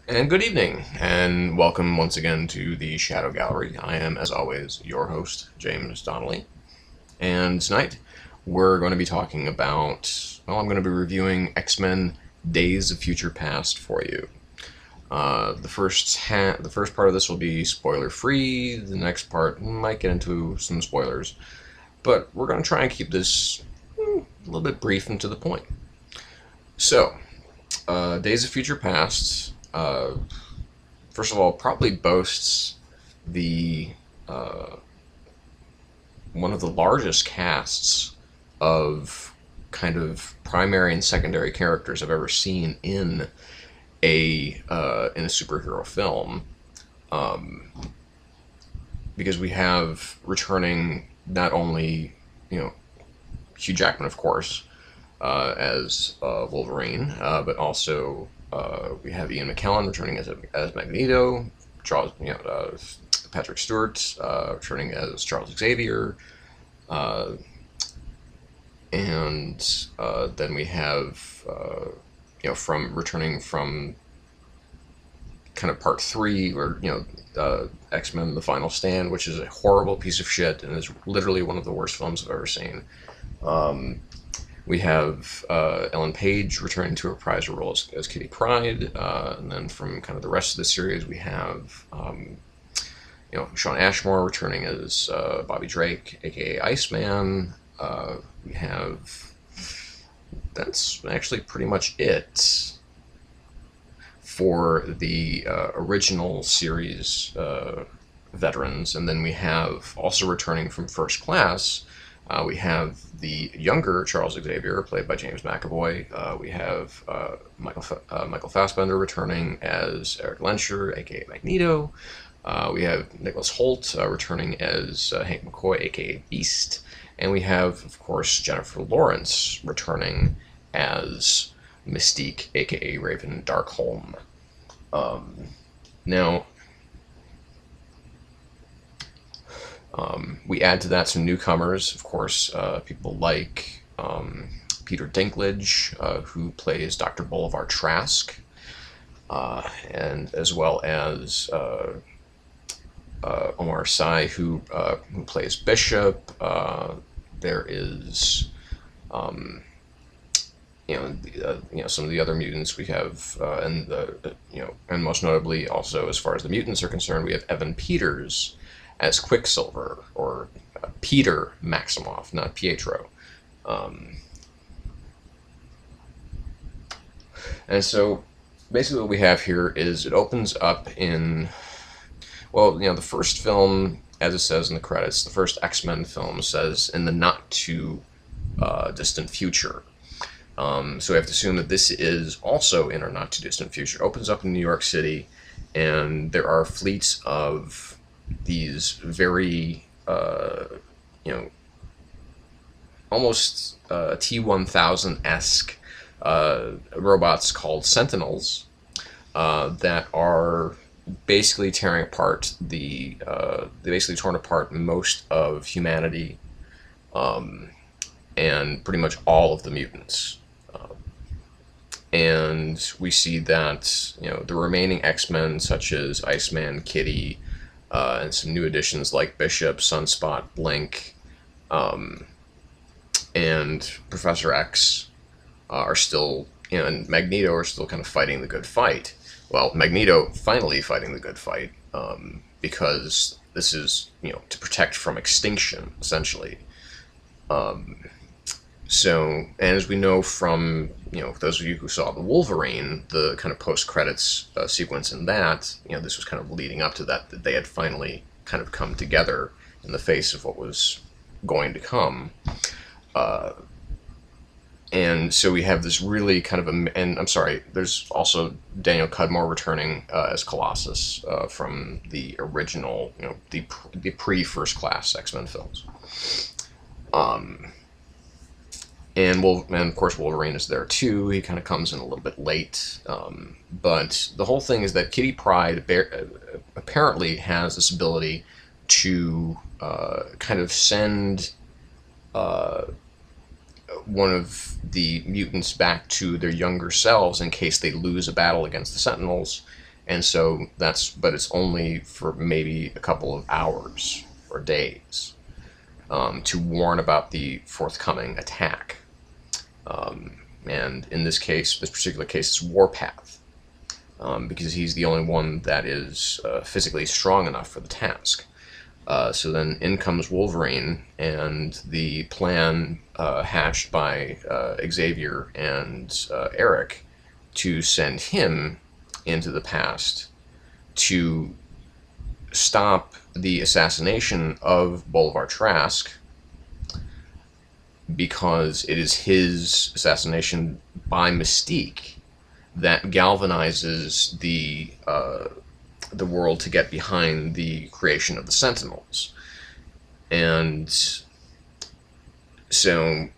And good evening, and welcome once again to the Shadow Gallery. I am, as always, your host, James Donnelly. And tonight, we're going to be talking about, I'm going to be reviewing X-Men Days of Future Past for you. The first part of this will be spoiler-free. The next part might get into some spoilers. But we're going to try and keep this a little bit brief and to the point. So, Days of Future Past, first of all, probably boasts the one of the largest casts of kind of primary and secondary characters I've ever seen in a superhero film, because we have returning not only Hugh Jackman, of course, as Wolverine, but also we have Ian McKellen returning as Magneto, Charles, Patrick Stewart returning as Charles Xavier, and then we have from returning from kind of part 3, or X-Men: The Final Stand, which is a horrible piece of shit and is literally one of the worst films I've ever seen. We have Ellen Page returning to a reprisal role as Kitty Pryde, and then from kind of the rest of the series, we have Shawn Ashmore returning as Bobby Drake, aka Iceman. We have That's actually pretty much it for the original series veterans, and then we have also returning from First Class. We have the younger Charles Xavier, played by James McAvoy. We have Michael Fassbender returning as Eric Lensher, aka Magneto. We have Nicholas Hoult returning as Hank McCoy, aka Beast. And we have, of course, Jennifer Lawrence returning as Mystique, aka Raven Darkholme. Now, we add to that some newcomers, of course, people like Peter Dinklage, who plays Dr. Bolivar Trask, and as well as Omar Sy, who plays Bishop. There is, some of the other mutants we have, and most notably, also as far as the mutants are concerned, we have Evan Peters as Quicksilver, or Peter Maximoff, not Pietro. And so, basically, what we have here is it opens up in, the first film, as it says in the credits, the first X-Men film says in the not too distant future. So we have to assume that this is also in our not too distant future. It opens up in New York City, and there are fleets of these very, almost T-1000-esque robots called Sentinels that are basically tearing apart they basically torn apart most of humanity, and pretty much all of the mutants. And we see that the remaining X-Men, such as Iceman, Kitty, and some new additions like Bishop, Sunspot, Blink, and Professor X are still, and Magneto are still kind of fighting the good fight. Well, Magneto finally fighting the good fight, because this is, to protect from extinction, essentially. And as we know from, those of you who saw the Wolverine, the kind of post-credits sequence in that, this was kind of leading up to that they had finally kind of come together in the face of what was going to come. And so we have this really kind of, and I'm sorry, there's also Daniel Cudmore returning as Colossus from the original, the pre-First Class X-Men films. And of course Wolverine is there too. He kind of comes in a little bit late. But the whole thing is that Kitty Pryde apparently has this ability to kind of send one of the mutants back to their younger selves in case they lose a battle against the Sentinels, And so but it's only for maybe a couple of hours or days, to warn about the forthcoming attack. And in this case, this particular case, it's Warpath, because he's the only one that is physically strong enough for the task. So then in comes Wolverine, and the plan hatched by Xavier and Eric to send him into the past to stop the assassination of Bolivar Trask, because it is his assassination by Mystique that galvanizes the world to get behind the creation of the Sentinels. And so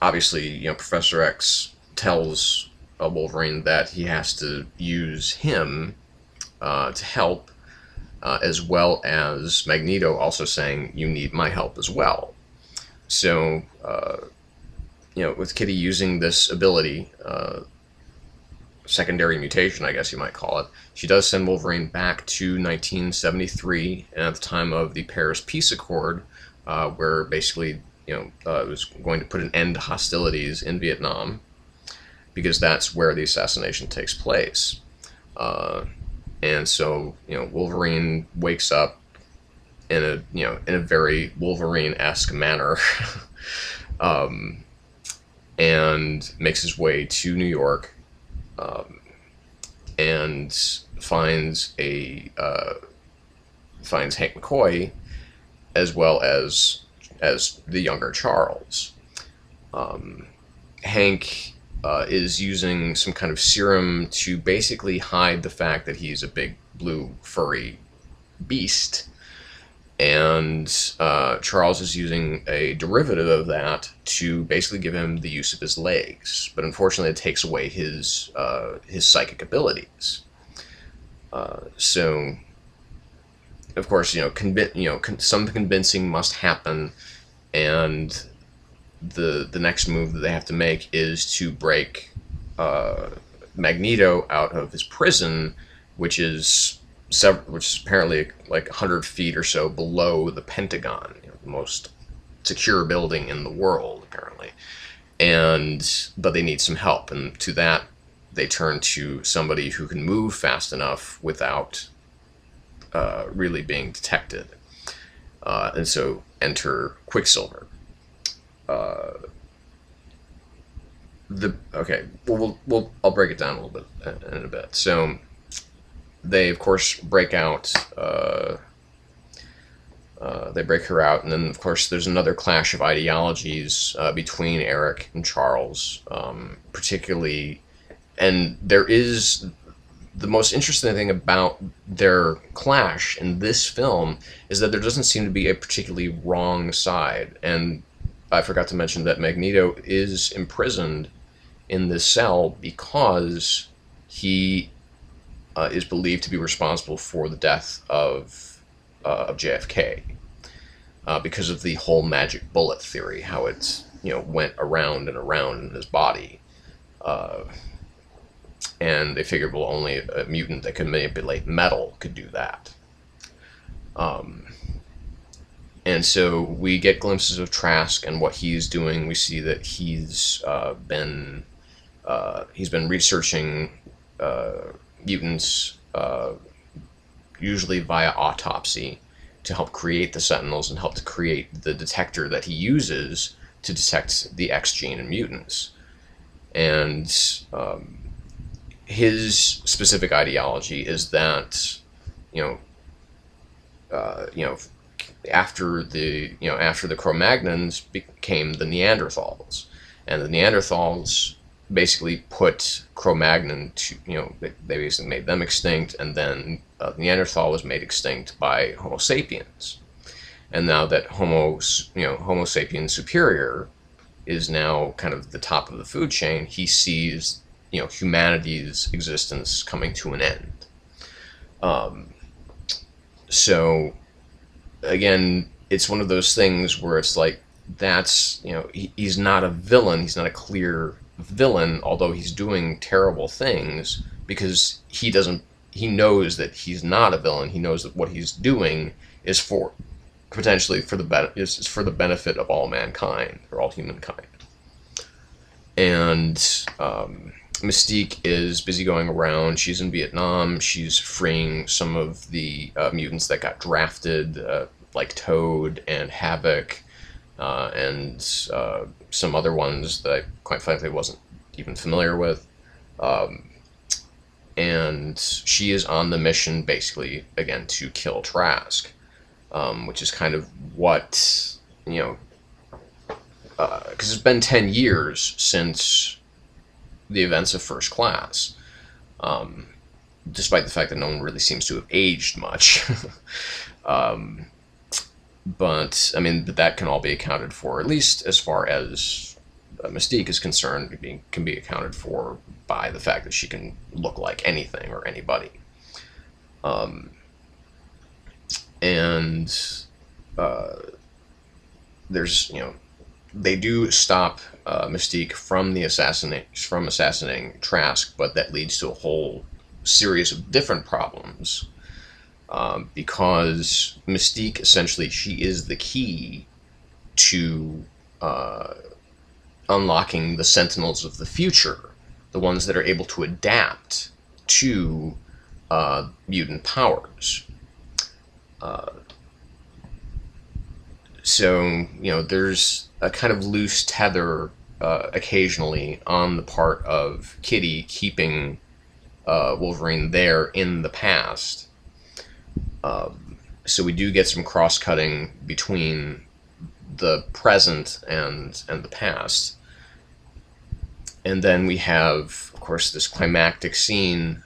obviously, Professor X tells Wolverine that he has to use him to help, as well as Magneto also saying, you need my help as well. So, with Kitty using this ability, secondary mutation, I guess you might call it, she does send Wolverine back to 1973, and at the time of the Paris Peace Accord, where basically, it was going to put an end to hostilities in Vietnam, because that's where the assassination takes place. And so, Wolverine wakes up in a very Wolverine-esque manner, and makes his way to New York, and finds Hank McCoy, as well as the younger Charles. Hank is using some kind of serum to basically hide the fact that he's a big blue furry beast, and Charles is using a derivative of that to basically give him the use of his legs, but unfortunately it takes away his psychic abilities. So, of course, some convincing must happen, and the next move that they have to make is to break Magneto out of his prison, which is apparently like 100 feet or so below the Pentagon, the most secure building in the world, apparently. But they need some help, and to that they turn to somebody who can move fast enough without really being detected. And so enter Quicksilver. I'll break it down a little bit in a bit. So they, of course, break out. They break her out, and then, of course, there's another clash of ideologies between Eric and Charles, particularly. And there is the most interesting thing about their clash in this film is that there doesn't seem to be a particularly wrong side. And I forgot to mention that Magneto is imprisoned in this cell because he is believed to be responsible for the death of JFK, because of the whole magic bullet theory, how it went around and around in his body, and they figured, well, only a mutant that could manipulate metal could do that. And so we get glimpses of Trask and what he's doing. We see that he's been researching mutants, usually via autopsy, to help create the Sentinels and help to create the detector that he uses to detect the X gene in mutants. And his specific ideology is that, after the Cro-Magnons became the Neanderthals, and the Neanderthals basically put Cro-Magnon to, they basically made them extinct, and then Neanderthal was made extinct by Homo sapiens. And now that Homo sapiens superior is now kind of the top of the food chain, he sees, humanity's existence coming to an end. So, again, it's one of those things where it's like, that's, he's not a villain, he's not a clear villain, although he's doing terrible things, because he knows that he's not a villain. He knows that what he's doing is for potentially for is for the benefit of all mankind, or all humankind. And Mystique is busy going around. She's in Vietnam. She's freeing some of the mutants that got drafted, like Toad and Havoc, and some other ones that I quite frankly wasn't even familiar with. And she is on the mission, basically, again, to kill Trask, which is kind of what, because it's been 10 years since the events of First Class, despite the fact that no one really seems to have aged much. But, I mean, that can all be accounted for, at least as far as Mystique is concerned, can be accounted for by the fact that she can look like anything or anybody. And there's, they do stop Mystique from assassinating Trask, but that leads to a whole series of different problems. Because Mystique, essentially, she is the key to unlocking the Sentinels of the future, the ones that are able to adapt to mutant powers. So, there's a kind of loose tether occasionally on the part of Kitty keeping Wolverine there in the past. So we do get some cross-cutting between the present and the past. And then we have, of course, this climactic scene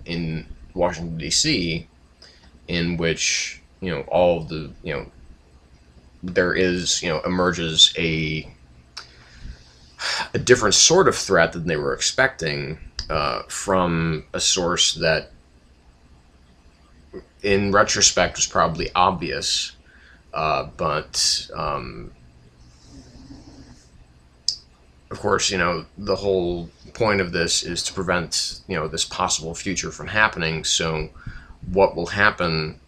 in Washington, D.C., in which, all of the, there is, emerges a different sort of threat than they were expecting from a source that, in retrospect, was probably obvious, but of course, the whole point of this is to prevent, this possible future from happening. So what will happen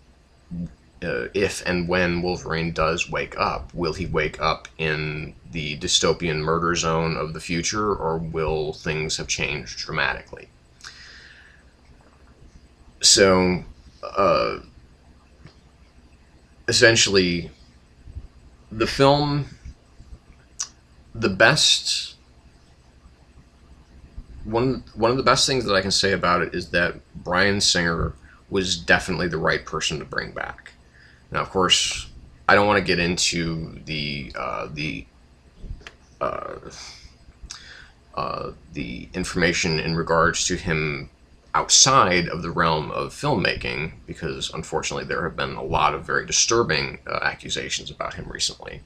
if and when Wolverine does wake up? Will he wake up in the dystopian murder zone of the future, or will things have changed dramatically? So, essentially, the film, one of the best things that I can say about it is that Bryan Singer was definitely the right person to bring back. Now, of course, I don't want to get into the information in regards to him outside of the realm of filmmaking, because unfortunately there have been a lot of very disturbing accusations about him recently.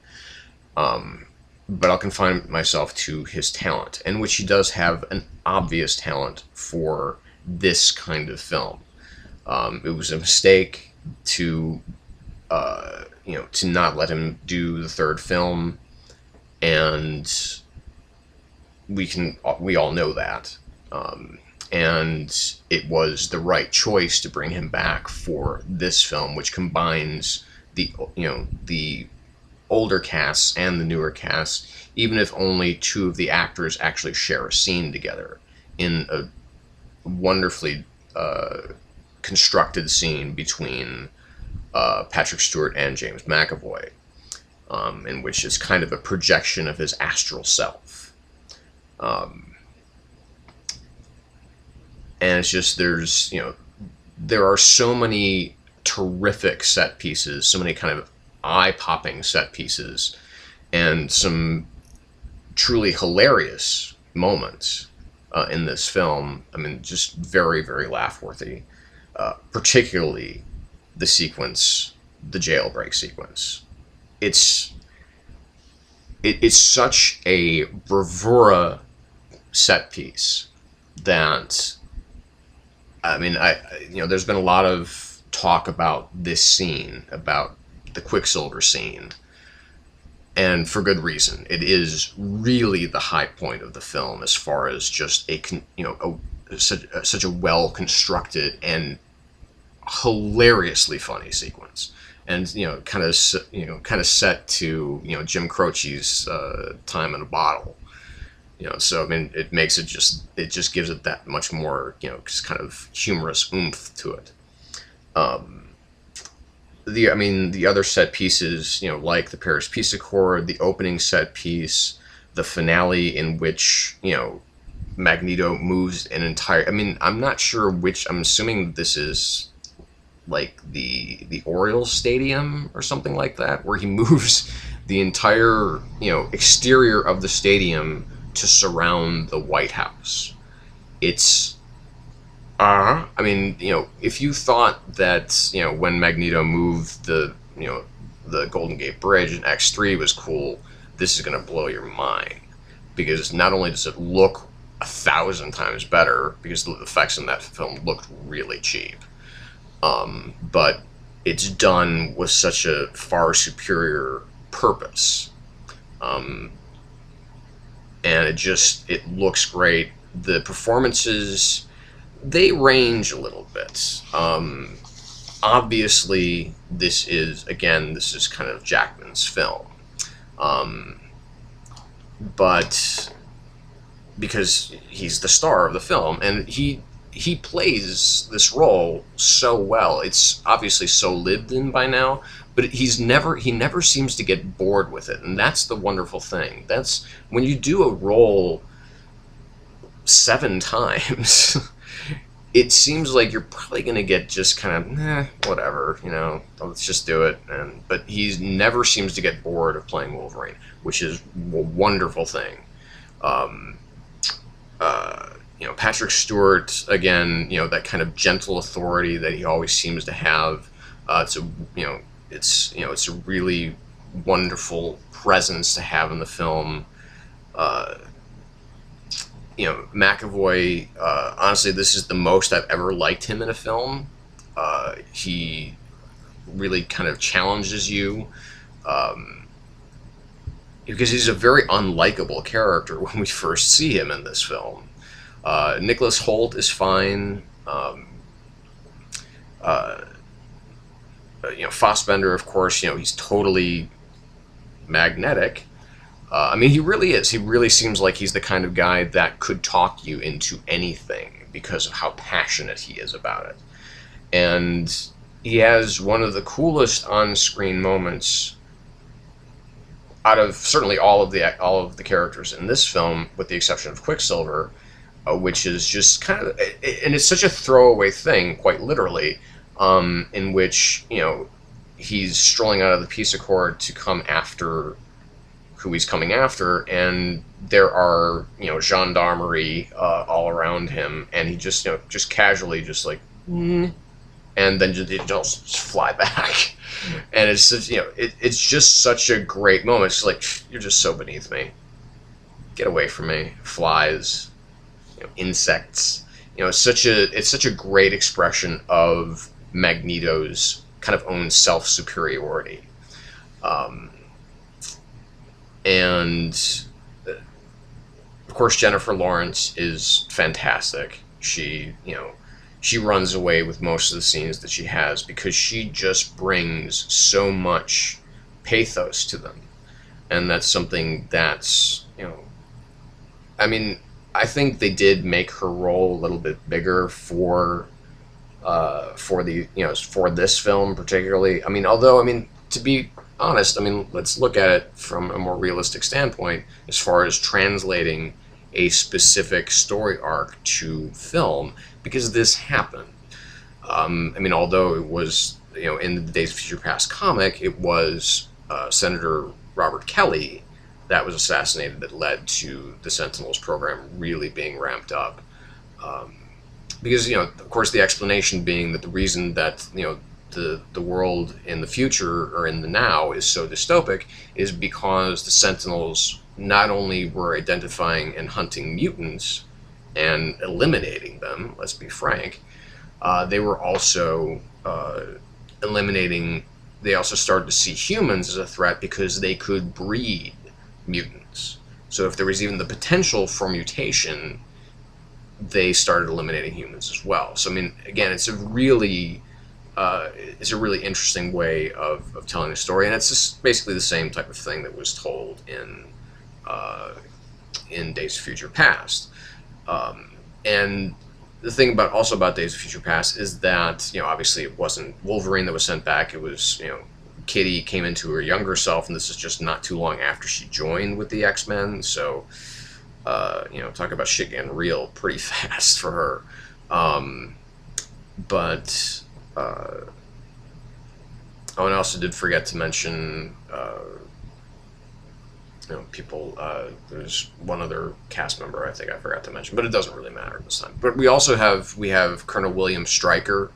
But I'll confine myself to his talent, in which he does have an obvious talent for this kind of film. It was a mistake to not let him do the third film, and we all know that. And it was the right choice to bring him back for this film, which combines the older casts and the newer casts, even if only two of the actors actually share a scene together in a wonderfully constructed scene between Patrick Stewart and James McAvoy, in which is kind of a projection of his astral self. And it's just, there are so many terrific set pieces, so many kind of eye-popping set pieces, and some truly hilarious moments in this film. I mean, just very, very laugh-worthy, particularly the jailbreak sequence. It's such a bravura set piece that, I mean, there's been a lot of talk about this scene, about the Quicksilver scene, and for good reason. It is really the high point of the film as far as just such a well constructed and hilariously funny sequence, and kind of set to Jim Croce's Time in a Bottle. So I mean, it just gives it that much more just kind of humorous oomph to it. The other set pieces, like the Paris Peace Accord, the opening set piece, the finale in which Magneto moves an entire. I mean, I'm not sure which. I'm assuming this is like the Orioles Stadium or something like that, where he moves the entire exterior of the stadium to surround the White House. It's I mean, if you thought that when Magneto moved the Golden Gate Bridge in X3 was cool, this is gonna blow your mind, because not only does it look 1,000 times better, because the effects in that film looked really cheap, but it's done with such a far superior purpose, and it looks great. The performances, they range a little bit. Obviously, this is kind of Jackman's film, but because he's the star of the film, and he plays this role so well. It's obviously so lived in by now, but he never seems to get bored with it, and that's the wonderful thing. That's when you do a role 7 times. It seems like you're probably going to get just kind of, whatever, let's just do it. But he never seems to get bored of playing Wolverine, which is a wonderful thing. Patrick Stewart, again, that kind of gentle authority that he always seems to have. It's a really wonderful presence to have in the film. McAvoy, honestly, this is the most I've ever liked him in a film. He really kind of challenges you, because he's a very unlikable character when we first see him in this film. Nicholas Hoult is fine. Fassbender, of course, he's totally magnetic. I mean, he really is. He really seems like he's the kind of guy that could talk you into anything because of how passionate he is about it. And he has one of the coolest on-screen moments out of certainly all of the characters in this film, with the exception of Quicksilver, which is just kind of, and it's such a throwaway thing, quite literally, in which he's strolling out of the Peace Accord to come after who he's coming after, and there are gendarmerie all around him, and he just casually and then just fly back, and it's just, it's just such a great moment. It's like, you're just so beneath me, get away from me, flies, insects. It's such a great expression of Magneto's kind of own self-superiority. And of course, Jennifer Lawrence is fantastic. She runs away with most of the scenes that she has, because she just brings so much pathos to them. And that's something that's, I mean, I think they did make her role a little bit bigger for this film particularly. I mean, although, to be honest, let's look at it from a more realistic standpoint as far as translating a specific story arc to film, because this happened. Although it was, in the Days of Future Past comic, it was Senator Robert Kelly that was assassinated that led to the Sentinels program really being ramped up. Because, of course, the explanation being that the reason that, the world in the future, or in the now, is so dystopic is because the Sentinels not only were identifying and hunting mutants and eliminating them, let's be frank, they were also eliminating they also started to see humans as a threat because they could breed mutants. So if there was even the potential for mutation, they started eliminating humans as well. So I mean, again, it's a really interesting way of telling the story, and it's just basically the same type of thing that was told in Days of Future Past. And the thing about Days of Future Past is that, obviously it wasn't Wolverine that was sent back. It was, Kitty came into her younger self, and this is just not too long after she joined with the X-Men. So, talk about shit getting real pretty fast for her. Oh, and I also did forget to mention, people. There's one other cast member I think I forgot to mention, but it doesn't really matter this time. But we have Colonel William Stryker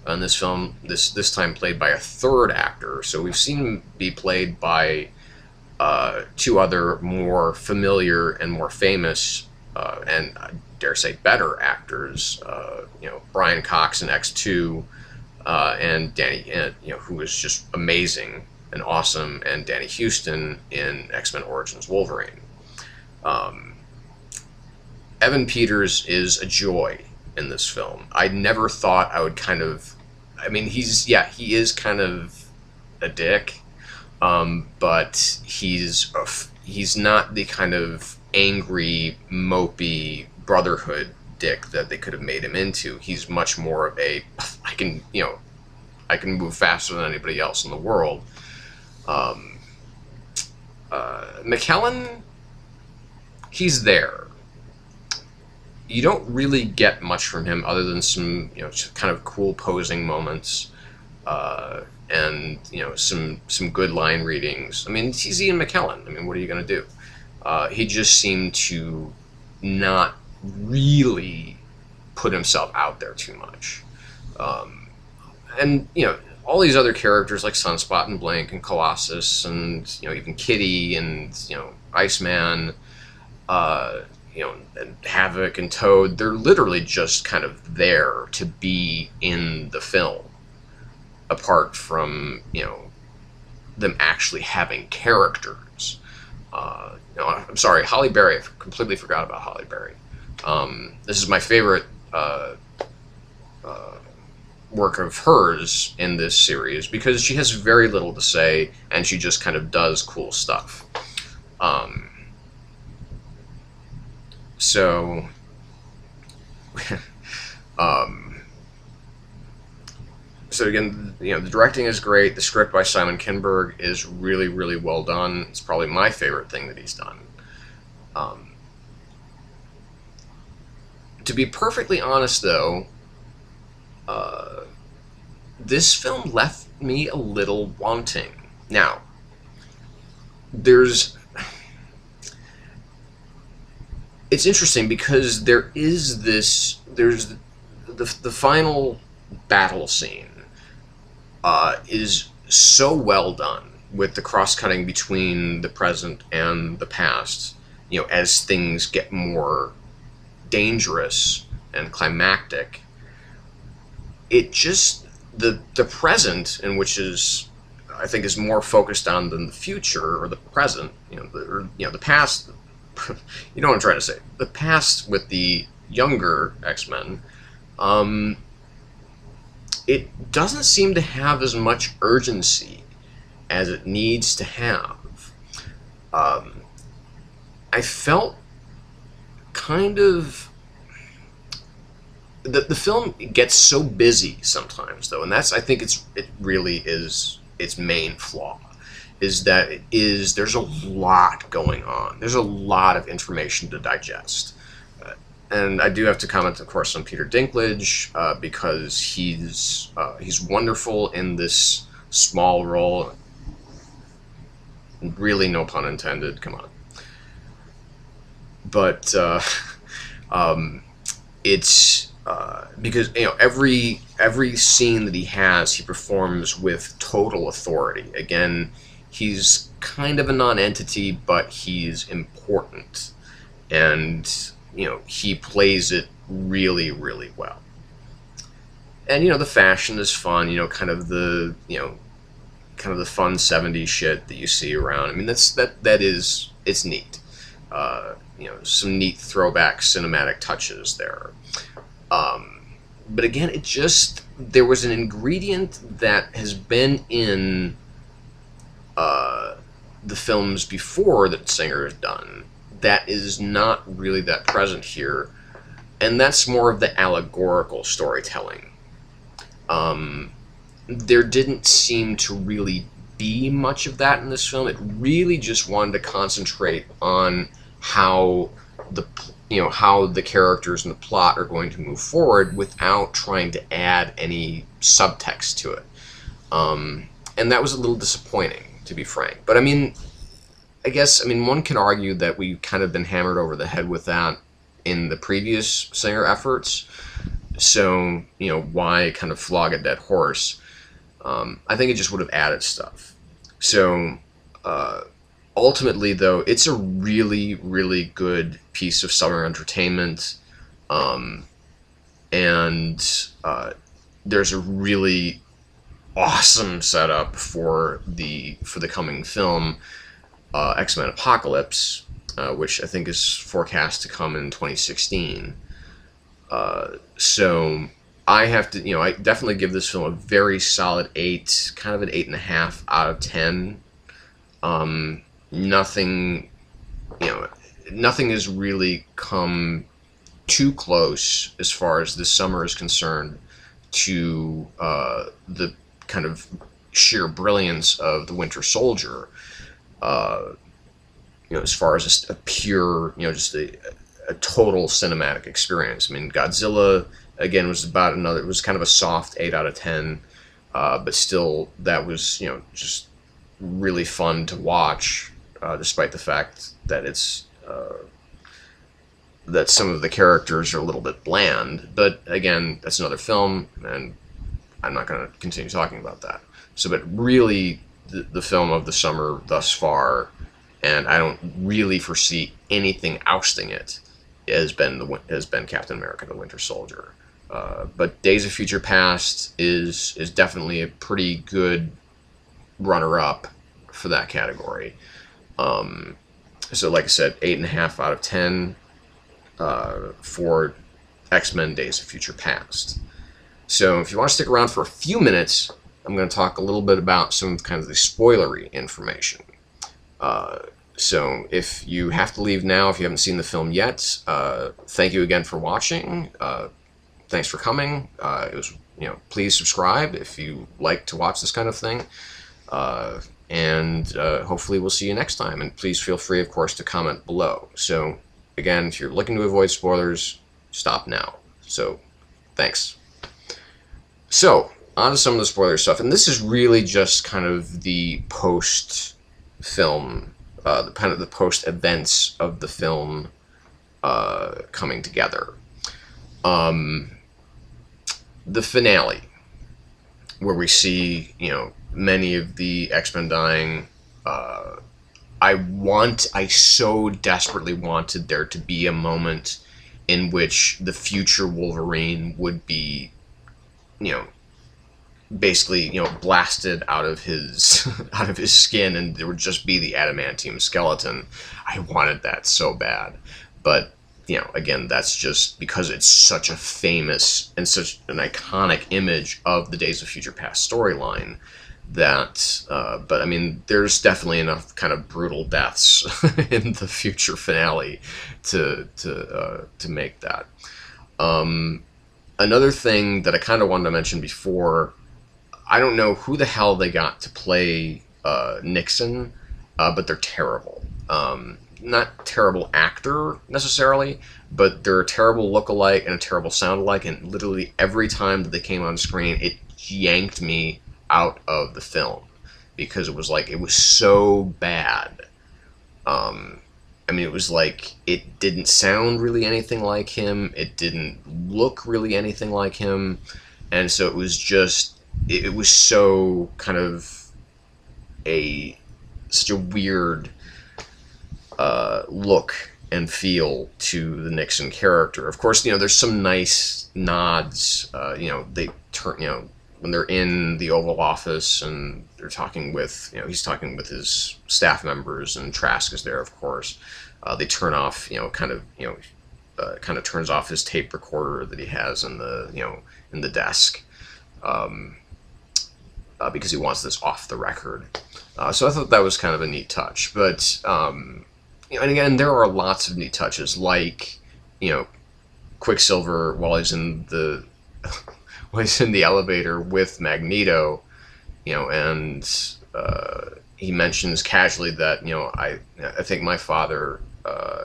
in this film. This time played by a third actor. So we've seen him be played by two other more familiar and more famous, and I dare say better actors. Brian Cox in X2, and Danny, who was just amazing and awesome, and Danny Huston in X-Men Origins Wolverine. Evan Peters is a joy in this film. I never thought I would he is kind of a dick, but he's not the kind of angry, mopey Brotherhood dick that they could have made him into. He's much more of a, I can move faster than anybody else in the world. McKellen, he's there. You don't really get much from him other than some, kind of cool posing moments, and some good line readings. I mean, he's Ian McKellen. I mean, what are you going to do? He just seemed to not really put himself out there too much. And all these other characters like Sunspot and Blink and Colossus and even Kitty and Iceman, and Havoc and Toad, they're literally just kind of there to be in the film, apart from them actually having characters. I'm sorry, Halle Berry. I completely forgot about Halle Berry. This is my favorite work of hers in this series because she has very little to say and she just kind of does cool stuff. So again, the directing is great. The script by Simon Kinberg is really, really well done. It's probably my favorite thing that he's done. To be perfectly honest, though, this film left me a little wanting. Now, it's interesting because there's the final battle scene is so well done with the cross-cutting between the present and the past, as things get more dangerous and climactic. It just, the present, in which I think is more focused on than the future or the present, the past. You know what I'm trying to say. The past with the younger X-Men, it doesn't seem to have as much urgency as it needs to have. I felt kind of... The film gets so busy sometimes, though, and I think it really is its main flaw, is that there's a lot going on. There's a lot of information to digest. And I do have to comment, of course, on Peter Dinklage, because he's wonderful in this small role. Really, no pun intended, come on. But it's... because every scene that he has, he performs with total authority. Again, he's kind of a non-entity, but he's important, and he plays it really, really well. And the fashion is fun. Kind of the kind of the fun '70s shit that you see around. I mean, it's neat. Some neat throwback cinematic touches there. But again, there was an ingredient that has been in the films before that Singer has done that is not really that present here, and that's more of the allegorical storytelling. There didn't seem to really be much of that in this film. It really just wanted to concentrate on how the characters and the plot are going to move forward without trying to add any subtext to it. And that was a little disappointing, to be frank. But I guess one can argue that we've kind of been hammered over the head with that in the previous Singer efforts. So, why kind of flog a dead horse? I think it just would have added stuff. So, ultimately, though, it's a really, really good piece of summer entertainment. And there's a really awesome setup for the coming film, X-Men Apocalypse, which I think is forecast to come in 2016. So I have to, I definitely give this film a very solid 8, kind of an 8.5 out of 10. Nothing has really come too close as far as this summer is concerned to the kind of sheer brilliance of The Winter Soldier. As far as just a pure, just a total cinematic experience. Godzilla, again, was it was kind of a soft 8 out of 10, but still, that was, just really fun to watch, despite the fact that that some of the characters are a little bit bland. But again, that's another film, and I'm not going to continue talking about that. So, but really, the film of the summer thus far, and I don't really foresee anything ousting it, has been Captain America: The Winter Soldier. But Days of Future Past is definitely a pretty good runner-up for that category. So, like I said, 8.5 out of 10 for X-Men: Days of Future Past. So, if you want to stick around for a few minutes, I'm going to talk a little bit about some kind of the spoilery information. So if you have to leave now, if you haven't seen the film yet, thank you again for watching. Thanks for coming. Please subscribe if you like to watch this kind of thing. And hopefully we'll see you next time. And please feel free, of course, to comment below. So again, if you're looking to avoid spoilers, stop now. So thanks. So on to some of the spoiler stuff. And this is really just kind of the post-film, the post-events of the film coming together. The finale, where we see, many of the X-Men dying. I so desperately wanted there to be a moment in which the future Wolverine would be, basically, blasted out of his skin, and there would just be the adamantium skeleton. I wanted that so bad, but again, that's just because it's such a famous and such an iconic image of the Days of Future Past storyline that. But there's definitely enough kind of brutal deaths in the future finale to make that. Another thing that I kind of wanted to mention before. I don't know who the hell they got to play Nixon, but they're terrible. Not terrible actor, necessarily, but they're a terrible look-alike and a terrible sound-alike, and literally every time that they came on screen, it yanked me out of the film, because it was so bad. It was like, it didn't sound really anything like him, it didn't look really anything like him, and so it was just... It was so kind of such a weird look and feel to the Nixon character. Of course, there's some nice nods. They turn, when they're in the Oval Office and they're talking with, he's talking with his staff members, and Trask is there, of course. They turn off, kind of turns off his tape recorder that he has in the desk, because he wants this off the record. So I thought that was kind of a neat touch. But and again, there are lots of neat touches, like Quicksilver, while he's in the elevator with Magneto, and he mentions casually that I think my father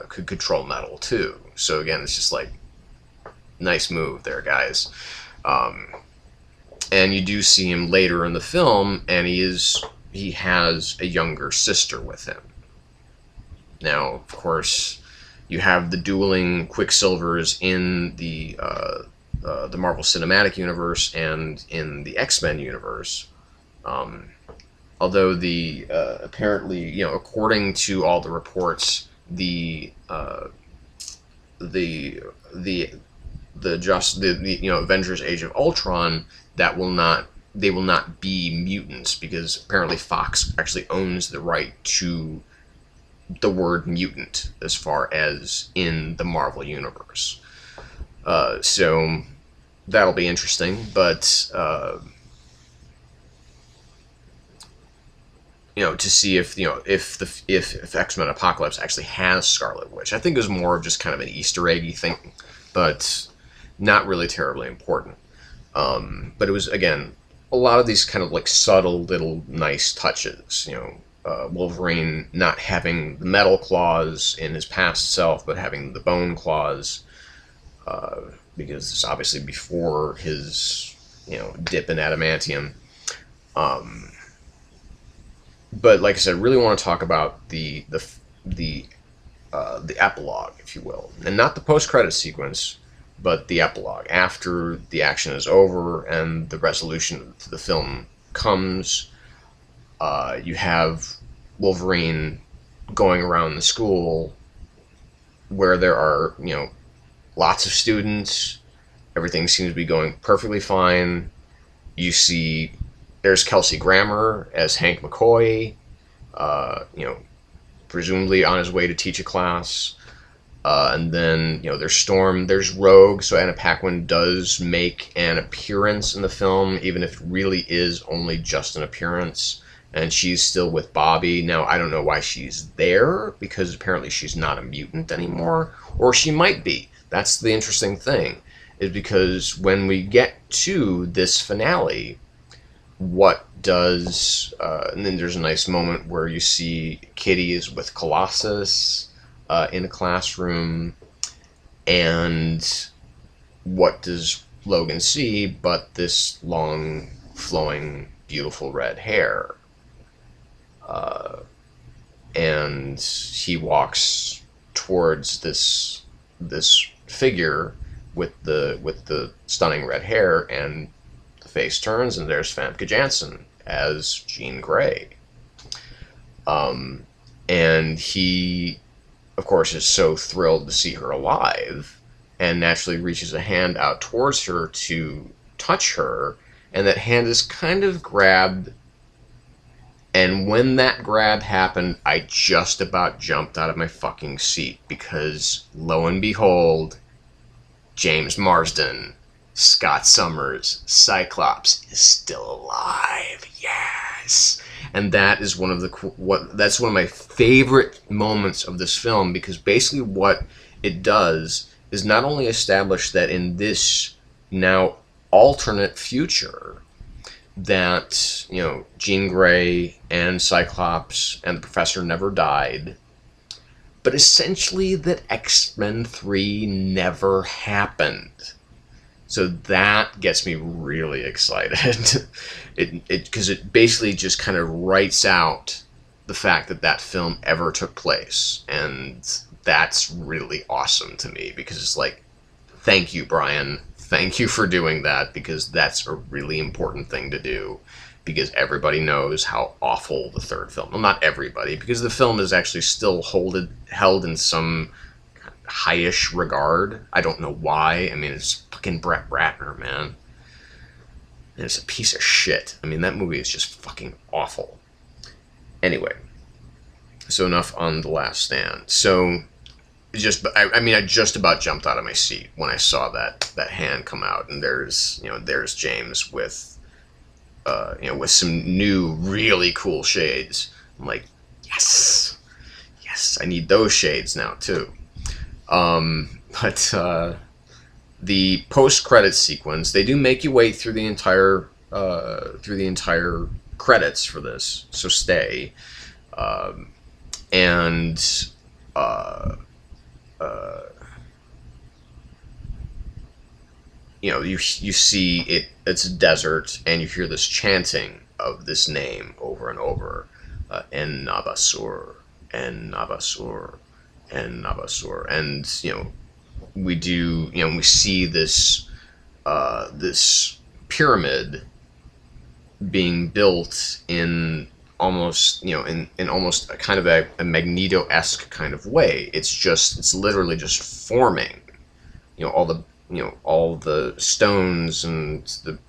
could control metal too. So again, it's just like, nice move there, guys. And you do see him later in the film, and he has a younger sister with him. Now, of course, you have the dueling Quicksilvers in the Marvel Cinematic Universe and in the X-Men universe. Although apparently, according to all the reports, the Avengers Age of Ultron, they will not be mutants, because apparently Fox actually owns the right to the word mutant as far as in the Marvel universe. So that'll be interesting, but to see if X-Men Apocalypse actually has Scarlet Witch. I think it was more of just kind of an Easter eggy thing, but not really terribly important. But it was, again, a lot of these kind of like subtle little nice touches. Wolverine not having the metal claws in his past self, but having the bone claws, because it's obviously before his dip in adamantium. But like I said, I really want to talk about the epilogue, if you will, and not the post-credit sequence, but the epilogue after the action is over and the resolution to the film comes. You have Wolverine going around the school where there are lots of students. Everything seems to be going perfectly fine. You see, there's Kelsey Grammer as Hank McCoy, presumably on his way to teach a class. And then, there's Storm, there's Rogue, so Anna Paquin does make an appearance in the film, even if it really is only just an appearance, and she's still with Bobby. Now, I don't know why she's there, because apparently she's not a mutant anymore, or she might be. That's the interesting thing, is because when we get to this finale, what does, and then there's a nice moment where you see Kitty is with Colossus, in a classroom, and what does Logan see but this long, flowing, beautiful red hair? And he walks towards this figure with the stunning red hair, and the face turns, and there's Famke Janssen as Jean Grey. And he, of course, is so thrilled to see her alive, and naturally reaches a hand out towards her to touch her, and that hand is kind of grabbed. And when that grab happened, I just about jumped out of my fucking seat, because lo and behold, James Marsden, Scott Summers, Cyclops, is still alive. Yes. And that is that's one of my favorite moments of this film, because basically what it does is not only establish that in this now alternate future that, Jean Grey and Cyclops and the Professor never died, but essentially that X-Men 3 never happened. So that gets me really excited. Because it basically just kind of writes out the fact that film ever took place. And that's really awesome to me, because it's like, thank you, Brian. Thank you for doing that, because that's a really important thing to do, because everybody knows how awful the third film... Well, not everybody, because the film is actually still held in some high-ish regard. I don't know why. I mean, it's fucking Brett Ratner, man. and it's a piece of shit. I mean, that movie is just fucking awful. Anyway, so enough on The Last Stand. So, I just about jumped out of my seat when I saw that hand come out, and there's James with, with some new, really cool shades. I'm like, yes, I need those shades now too. But the post-credits sequence, they do make you wait through the entire credits for this, so stay. And you see it's a desert, and you hear this chanting of this name over and over, En Navasur, En Navasur, En Navasur, and we see this this pyramid being built in almost in almost a kind of a Magneto-esque kind of way. It's literally just forming, all the stones and the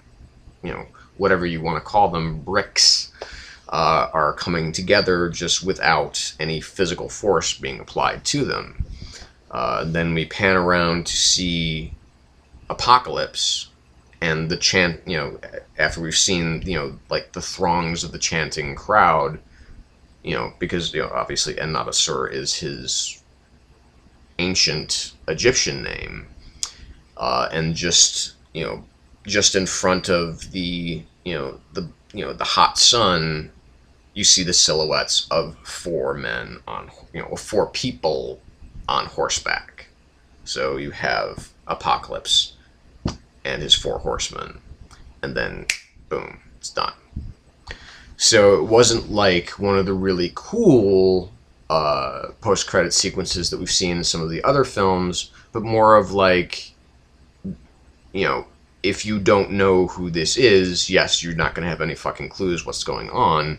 whatever you want to call them, bricks, are coming together just without any physical force being applied to them. Then we pan around to see Apocalypse and the chant, after we've seen, like the throngs of the chanting crowd, because, obviously En-Navasur is his ancient Egyptian name. And just in front of the hot sun, you see the silhouettes of four people on horseback. So you have Apocalypse and his four horsemen, and then boom, it's done. So it wasn't like one of the really cool post-credit sequences that we've seen in some of the other films, but more of like, if you don't know who this is, yes, you're not going to have any fucking clues what's going on.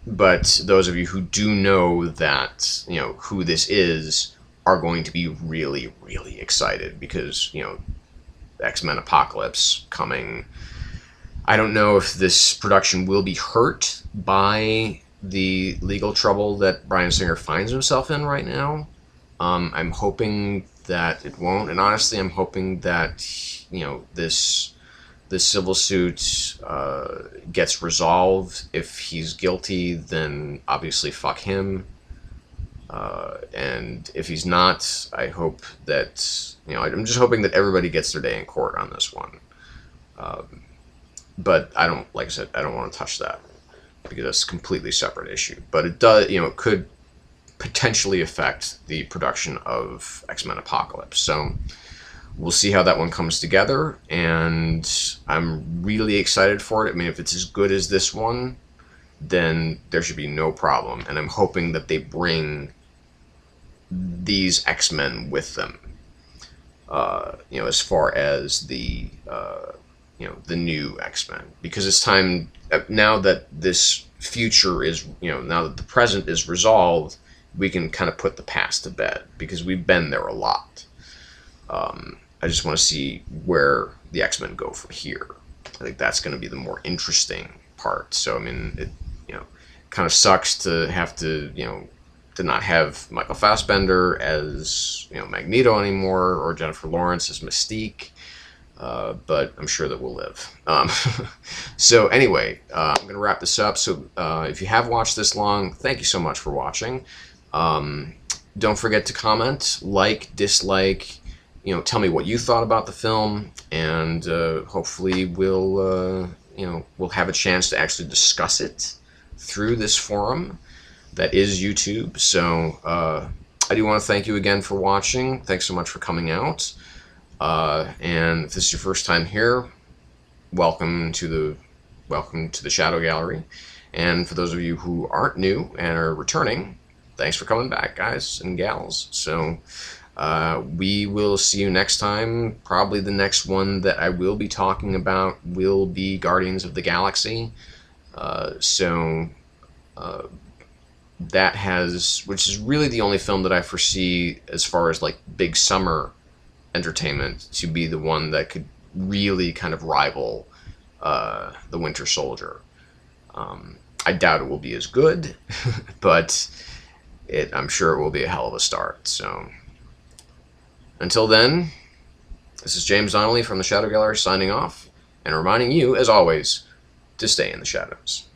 But those of you who do know that, who this is, are going to be really, really excited, because, X-Men Apocalypse coming. I don't know if this production will be hurt by the legal trouble that Bryan Singer finds himself in right now. I'm hoping that it won't, and honestly, I'm hoping that this civil suit gets resolved. If he's guilty, then obviously fuck him. And if he's not, I hope that I'm just hoping that everybody gets their day in court on this one. But I don't, like I said, I don't want to touch that, because that's a completely separate issue. But it does, it could potentially affect the production of X-Men Apocalypse. So we'll see how that one comes together, and I'm really excited for it. I mean, if it's as good as this one, then there should be no problem. And I'm hoping that they bring these X-Men with them, as far as the new X-Men, because it's time now that this future is, now that the present is resolved, we can kind of put the past to bed, because we've been there a lot. I just want to see where the X-Men go from here. I think that's going to be the more interesting part. So, I mean, it, kind of sucks to have to, to not have Michael Fassbender as, Magneto anymore, or Jennifer Lawrence as Mystique. But I'm sure that we'll live. So anyway, I'm going to wrap this up. So if you have watched this long, thank you so much for watching. Don't forget to comment, like, dislike, tell me what you thought about the film, and hopefully we'll have a chance to actually discuss it through this forum that is YouTube. So I do want to thank you again for watching. Thanks so much for coming out. And if this is your first time here, welcome to the Shadow Gallery. And for those of you who aren't new and are returning, thanks for coming back, guys and gals. So we will see you next time. Probably the next one that I will be talking about will be Guardians of the Galaxy. Which is really the only film that I foresee as far as like big summer entertainment to be the one that could really kind of rival the Winter Soldier. I doubt it will be as good, but I'm sure it will be a hell of a start. So until then, this is James Donnelly from the Shadow Gallery signing off and reminding you, as always, to stay in the shadows.